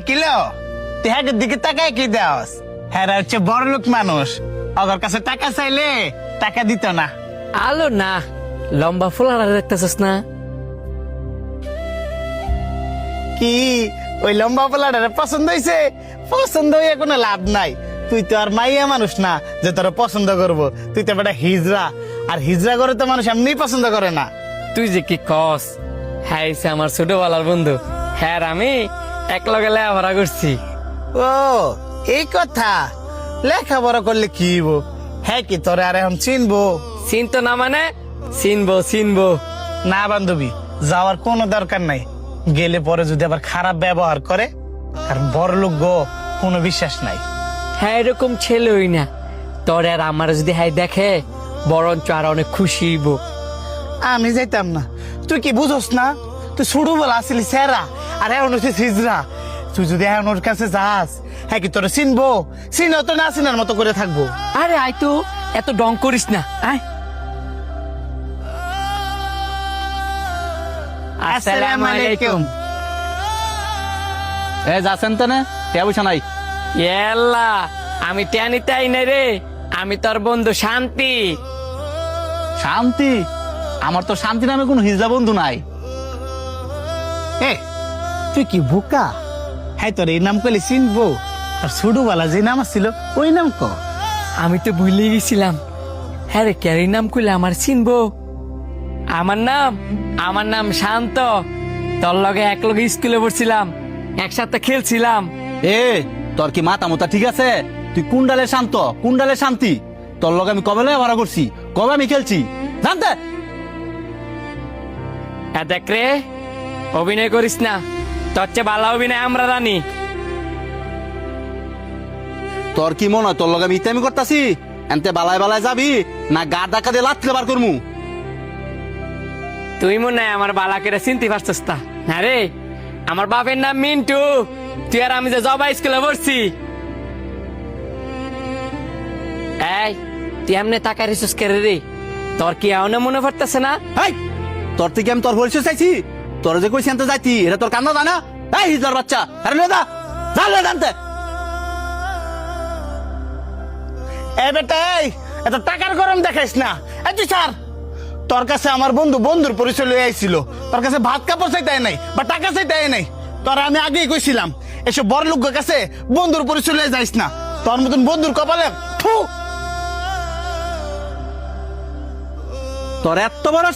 Kilo তুই হ্যাঁ দিকে তাকায় কি দেওয়াস? হ্যাঁ হচ্ছে বড় লোক মানুষ, ওর কাছে টাকা চাইলে টাকা দিত না। আলো না লম্বা ফুলারা দেখতেছিস না? কি ওই লম্বা পোলাটারে পছন্দ হয়েছে? পছন্দ হয়ে কোনো লাভ নাই, তুই তো আর মাইয়া মানুষ না যে তোর পছন্দ করব। তুই তো বেটা হিজড়া, আর হিজড়া করে তো মানুষ এমনি পছন্দ করে না। তুই যে কি কস, হ্যাঁ আমার ছোটবেলার বন্ধু, হ্যাঁ আমি এক লগে লেখাপড়া করছি। ও এই কথা, লেখাপড়া করলে কি হইব? হ্যাঁ কি তোরে আর এখন চিনবো? চিনতো না মানে চিনবো। না বান্ধবী, যাওয়ার কোনো দরকার নাই। গেলে পরে যদি আবার খারাপ ব্যবহার করে, কারণ বড় লোক গো, কোনো বিশ্বাস নাই। হ্যাঁ এরকম ছেলে হই না, তোর আর আমার যদি হ্যাঁ দেখে বরঞ্চ আর অনেক খুশি হইব। আমি যাইতাম না, তুই কি বুঝোস না? তুই শুরু বলা আসলি সেরা, আর এখন হচ্ছে হিজড়া। তুই যদি এখন ওর কাছে যাস, হ্যাঁ কি তোরে চিনবো? চিনো তো না চিনার মতো করে থাকবো। আরে আয় তো, এত ডং করিস না, আয়। আসসালামু আলাইকুম। যাচ্ছেন তো না পয়সা নাই? এল্লা আমি টেনিতে আই নাই রে, আমি তোর বন্ধু শান্তি। শান্তি? আমার তো শান্তি নামে কোনো হিজড়া বন্ধু নাই। এ তুই কি বোকা? হ্যাঁ তোর এই নাম করলে চিনবো? আর ছোটবেলা যে নাম ছিল ওই নাম ক। আমি তো ভুলে গেছিলাম। হ্যাঁ রে, ক্যারি নাম কইলে আমার চিনবো? আমার নাম শান্ত। তোর লগে এক লগে স্কুলে পড়ছিলাম, একসাথে খেলছিলাম। এ তোর কি মাথা মোতা ঠিক আছে? তুই কুন্ডালে শান্ত, কুন্ডালে শান্তি। তোর লগে আমি কবে ভাড়া করছি, কবে আমি খেলছি জানতে? দেখ রে, অভিনয় করিস না, তোর চেয়ে ভালো অভিনয় আমরা জানি। তোর কি মনে হয় তোর লগে আমি ইতামি করতাছি? এনতে বালায় বালায় যাবি না গা ডাকা দিয়ে লাথলে বার করমু? তুই মনে হয় আমার বালা করে চিনতে পারছিস না? না রে, আমার বাপের নাম মিন্টু। তুই আর আমি যে জবা স্কুলে পড়ছি। এই তুই এমনি তাকাই রিসুস করে রে, তোর কি এমন মনে পড়তেছে না? এই তোর থেকে আমি তোর পরিচয় চাইছি? তোর যে কইছি আনতে যাইতি এটা তোর কান্না জানা? এই হিজড়ার বাচ্চা, আরে লে যা জানতে। এ বেটা, এই এত টাকার গরম দেখাইস না। এই তুই স্যার, তোর কাছে আমার বন্ধু বন্ধুর পরিচয় লয়ে আইছিল, তোর কাছে ভাত কাপড় চাইতে নাই বা টাকা চাইতে নাই। তোর আমি আগেই কইছিলাম এসব বড় লোকের কাছে বন্ধুর পরিচয় লয়ে যাইস না। তোর মতন বন্ধুর কপালে থু। তোর এত বড়